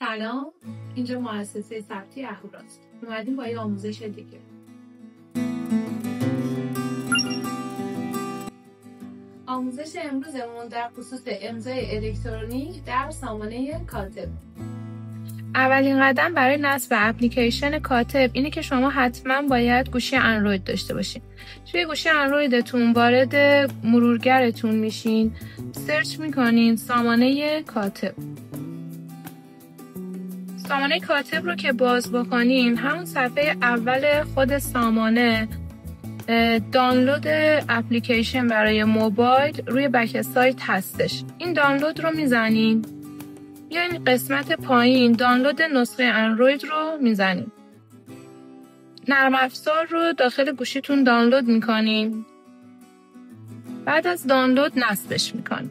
سلام، اینجا مؤسسه ثبتی اهوراست. اومدیم با یه آموزش دیگه. آموزش امروزمون در خصوص امضای الکترونیک در سامانه کاتب. اولین قدم برای نصب اپلیکیشن کاتب اینه که شما حتما باید گوشی اندروید داشته باشین. توی گوشی اندرویدتون وارد مرورگرتون میشین، سرچ میکنین سامانه کاتب. سامانه کاتب رو که باز بکنین، همون صفحه اول خود سامانه دانلود اپلیکیشن برای موبایل روی بک سایت هستش. این دانلود رو میزنین، بیاین قسمت پایین دانلود نسخه اندروید رو میزنین. نرم افزار رو داخل گوشیتون دانلود میکنین. بعد از دانلود نصبش میکنین.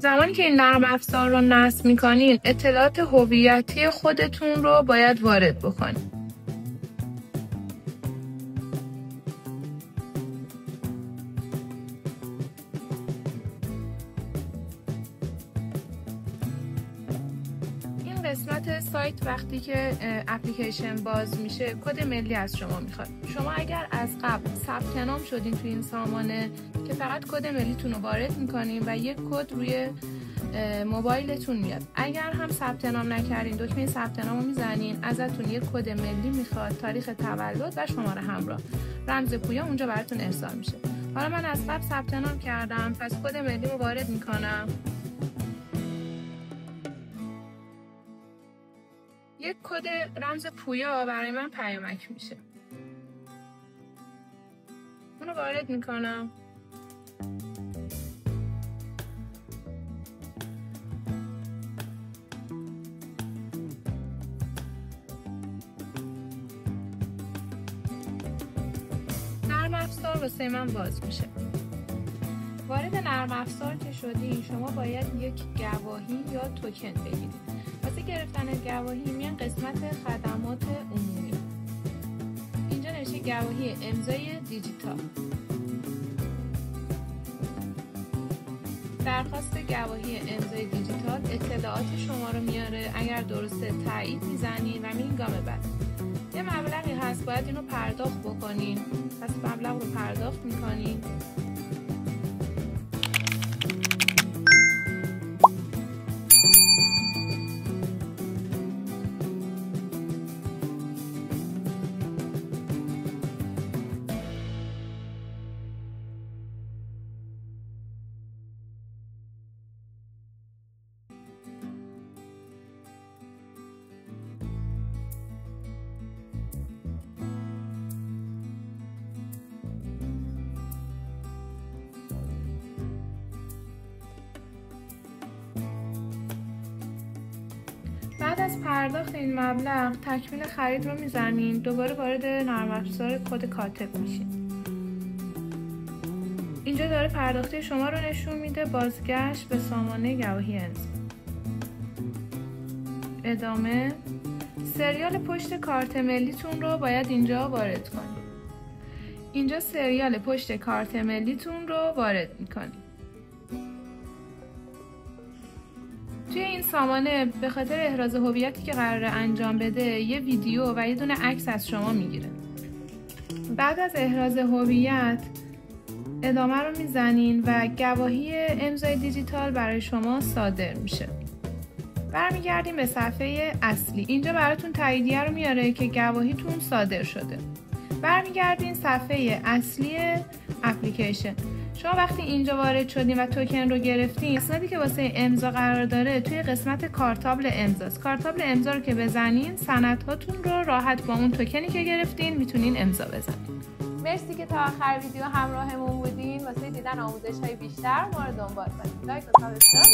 زمانی که این نرم افزار رو نصب میکنین، اطلاعات هویتی خودتون رو باید وارد بکنین. این قسمت سایت وقتی که اپلیکیشن باز میشه، کد ملی از شما میخواد. شما اگر از قبل ثبت نام شدین توی این سامانه که فقط کد ملیتون رو وارد میکنین و یک کد روی موبایلتون میاد. اگر هم ثبت نام نکردین، دکمه ثبت نام رو میزنین، ازتون یک کد ملی میخواد، تاریخ تولد و شماره همراه، رمز پویا اونجا براتون ارسال میشه. حالا من از قبل ثبت نام کردم، پس کد ملی رو وارد میکنم. یک کد رمز پویا برای من پیامک میشه. اونو وارد میکنم. نرم افزار واسه من باز میشه. وارد نرم افزار که شدین، شما باید یک گواهی یا توکن بگیرید. واسه گرفتن گواهی میان قسمت خدمات عمومی. اینجا نوشته گواهی امضای دیجیتال. درخواست گواهی امضای دیجیتال اطلاعات شما رو میاره. اگر درسته تایید میزنین و میرین گام بعد. یه مبلغی هست باید اینو پرداخت بکنین. پس مبلغ رو پرداخت میکنین. بعد از پرداخت این مبلغ تکمیل خرید رو میزنین. دوباره وارد نرم افزار کد کاتب میشین. اینجا داره پرداختی شما رو نشون میده. بازگشت به سامانه گواهی امضا. ادامه. سریال پشت کارت ملیتون رو باید اینجا وارد کنید. اینجا سریال پشت کارت ملیتون رو وارد میکنید. توی این سامانه به خاطر احراز هویتی که قراره انجام بده، یه ویدیو و یه دونه عکس از شما میگیره. بعد از احراز هویت ادامه رو میزنین و گواهی امضای دیجیتال برای شما صادر میشه. برمیگردیم به صفحه اصلی. اینجا براتون تاییدیه رو میاره که گواهیتون صادر شده. برمیگردین صفحه اصلی اپلیکیشن. شما وقتی اینجا وارد شدین و توکن رو گرفتین، قسمتی که واسه امضا قرار داره توی قسمت کارتابل امضاست. کارتابل امضا رو که بزنین، سندهاتون رو راحت با اون توکنی که گرفتین میتونین امضا بزنین. مرسی که تا آخر ویدیو همراهمون بودین. واسه دیدن آموزش‌های بیشتر ما رو دنبال کنید. لایک و سابسکرایب